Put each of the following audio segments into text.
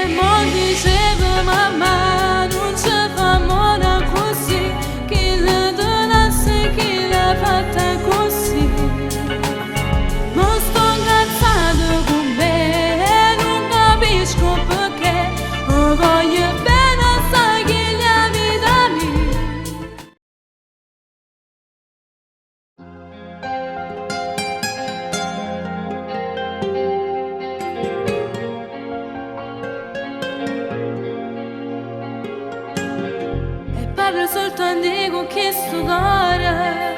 mo diceva mamma non ci fa mona così, chi la donasse chi l'ha fatta così. Non sto incazzando con me, non capisco perché, oh voglio bene sai che la vita mia. Parlo soltanto con questo cuore,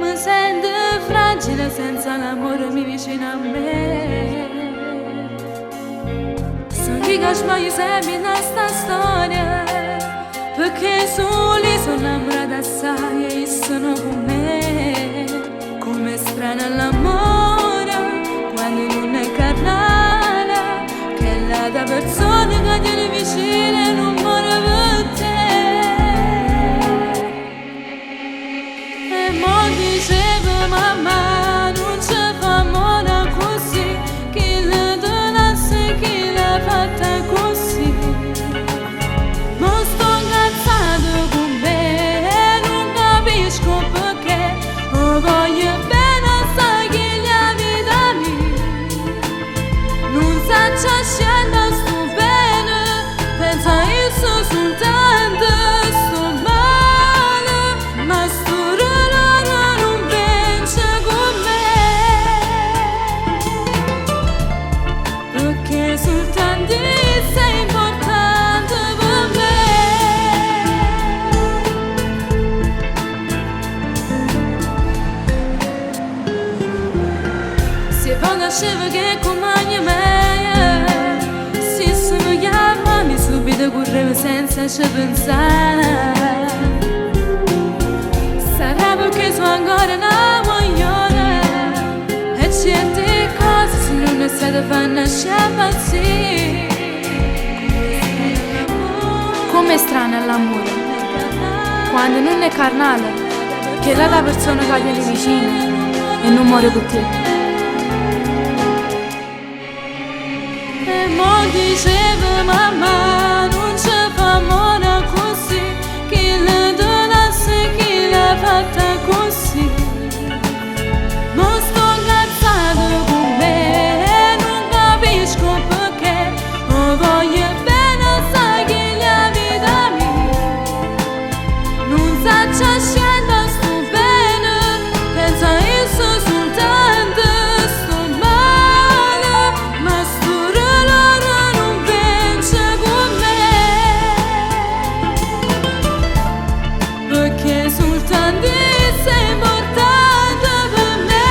mi sento fragile senza l'amore mi vicino a me. So che sbaglio sempre in questa storia, perché soli sono innamorata assai e sono con me. Come strano l'amore quando non è carnale, che è la persona che tiene vicino e non muore per te. Mo diceva mamma non ci fa mona così, chi la donasse chi l'ha fatta così. Mo sto incazzando con me, non capisco perché, oh voglio bene sai che la vita mia. Non saccio scegliere sto bene, pensa io so soltanto sto male, ma sto soltanto sei importante per me. Se quando sceva che compagna me, se sono chiamami subito correvo senza ci pensare. Sarà perché sono ancora una voglione e certe cose se non è stato fanno sciapazzire. Come è strano l'amore, quando non è carnale, che la persona che viene vicino e non muore con te. E mo diceva mamma non ci fa mona così, chi la donasse chi l'ha fatta così. Non sto incazzando con me, non capisco perché, oh voglio bene sai che la vita mia. Non saccio scegliere sto bene, pensa io so soltanto sto male, ma sto dolore non vince con me, perché soltanto sei importante per me.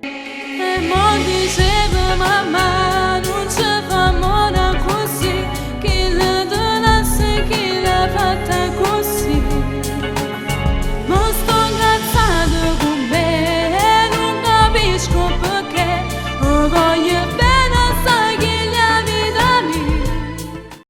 E mo diceva mamma